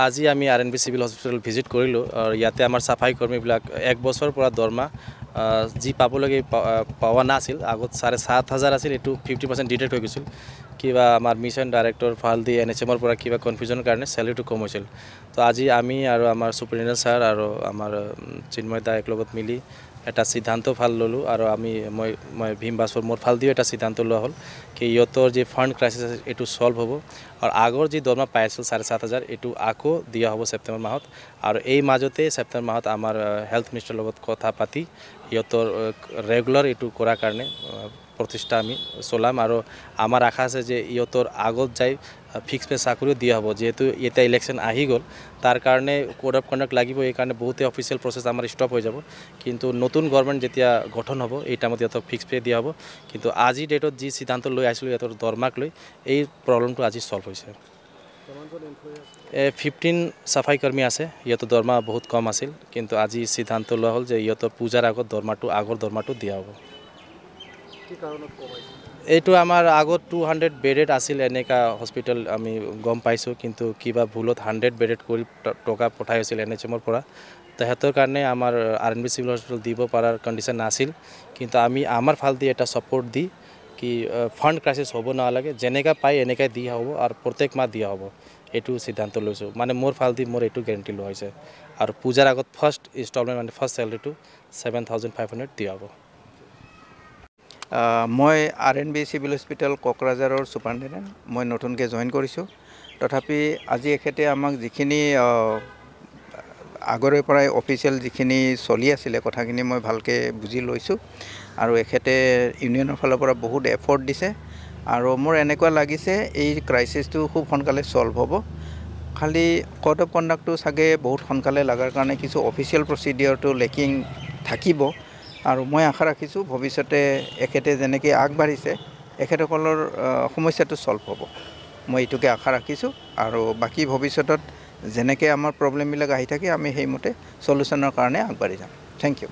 আজি আমি RNB civil hospital visit কৰিলোঁ আৰু ইয়াতে আমাৰ চাফাই কৰ্মীবিলাক 1 বছৰৰ পৰা দৰমহা যি পাবলগীয়া পোৱা নাছিল। আগত 7,500 আছিল, এইটো 50% ডিডাক্ট হৈ গৈছিল। কিবা আমাৰ মিছন ডাইৰেক্টৰ ফালদি NHM পৰা কিবা কনফিউজনৰ কাৰণে চেলাৰীটো কম হৈছিল। তো আজি আমি আৰু আমাৰ সুপাৰিনটেণ্ডেণ্ট ছাৰ আৰু আমাৰ চিন্ময় দা একলগত মিলি এটা সিদ্ধান্ত ফাল ল'লোঁ আৰু মই ভীম বাছৰ মোৰ ফাল দিও এটা সিদ্ধান্ত লোৱা হ'ল কি ইহঁতৰ যে ফাণ্ড ক্ৰাইচিছ আছে এইটো সলভ হ'ব আৰু আগৰ যি দৰমহা পাই আছিল 7,500 এইটো আকৌ দিয়া হ'ব ছেপ্টেম্বৰ মাহত। আৰু এই মাজতে ছেপ্টেম্বৰ মাহত আমাৰ হেল্থ মিনিষ্টাৰৰ লগত কথা পাতি ইহঁতৰ ৰেগুলাৰ এইটো কৰাৰ কাৰণে প্ৰচেষ্টা আমি চলাম আৰু আমাৰ আশা আছে যে ইহঁতৰ আগত যাই ফিক্স পে চাকৰিও দিয়া হ'ব। যেহেতু এতিয়া ইলেকশ্যন আহি গ'ল তাৰ কাৰণে কোড অফ কণ্ডাক্ট লাগিব, এই কাৰণে বহুতে অফিচিয়েল প্ৰচেছ আমাৰ ষ্টপ হৈ যাব। কিন্তু নতুন গভৰ্ণমেণ্ট যেতিয়া গঠন হ'ব এই টাইমত ইহঁতক ফিক্স পে দিয়া হ'ব। কিন্তু আজি ডেটত যি সিদ্ধান্ত লৈ আহিছিলোঁ ইহঁতৰ দৰমহাক লৈ এই প্ৰব্লেমটো আজি সলভ হৈছে। 15 চাফাই কৰ্মী আছে, ইহঁতৰ দৰমহা বহুত কম আছিল, কিন্তু আজি সিদ্ধান্ত লোৱা হ'ল যে ইহঁতৰ পূজাৰ আগত আগৰ দৰমহাটো দিয়া হ'ব। এইটো আমাৰ আগত 200 বেডেড আছিল এনেকা হস্পিটেল আমি গম পাইছোঁ, কিন্তু কিবা ভুলত 100 বেডেড কৰি টকা পঠাই হৈছিল NHM পৰা। তেহেঁতৰ কাৰণে আমাৰ RNB চিভিল হস্পিটেল দিব পৰাৰ কণ্ডিশ্যন নাছিল, কিন্তু আমি আমাৰ ফাল দি এটা ছাপোৰ্ট দি কি ফাণ্ড ক্ৰাইচিছ হ'ব নালাগে, যেনেকৈ পাই এনেকৈ দিয়া হ'ব আৰু প্ৰত্যেক মাহ দিয়া হ'ব, এইটো সিদ্ধান্ত লৈছোঁ। মানে মোৰ ফাল দি মোৰ এইটো গেৰেণ্টি লোৱা হৈছে আৰু পূজাৰ আগত ফাৰ্ষ্ট ইনষ্টলমেণ্ট মানে ফাৰ্ষ্ট চেলাৰীটো 7,500 দিয়া হ'ব। মই RNB চিভিল হস্পিটেল কোকৰাঝাৰৰ সুপাৰিনটেণ্ডেণ্ট। মই নতুনকৈ জইন কৰিছোঁ। তথাপি আজি এখেতে আমাক যিখিনি আগৰে পৰাই অফিচিয়েল যিখিনি চলি আছিলে কথাখিনি মই ভালকৈ বুজি লৈছোঁ আৰু এখেতে ইউনিয়নৰ ফালৰ পৰা বহুত এফৰ্ট দিছে আৰু মোৰ এনেকুৱা লাগিছে এই ক্ৰাইচিছটো খুব সোনকালে সলভ হ'ব। খালি কোড অফ কণ্ডাক্টটো চাগে বহুত সোনকালে লগাৰ কাৰণে কিছু অফিচিয়েল প্ৰচিডিঅ'ৰটো লেকিং থাকিব আৰু মই আশা ৰাখিছোঁ ভৱিষ্যতে এখেতে যেনেকৈ আগবাঢ়িছে এখেতসকলৰ সমস্যাটো সলভ হ'ব, মই এইটোকে আশা ৰাখিছোঁ। আৰু বাকী ভৱিষ্যতত যেনেকৈ আমাৰ প্ৰব্লেমবিলাক আহি থাকে আমি সেইমতে সলিউশ্যনৰ কাৰণে আগবাঢ়ি যাম। Thank U.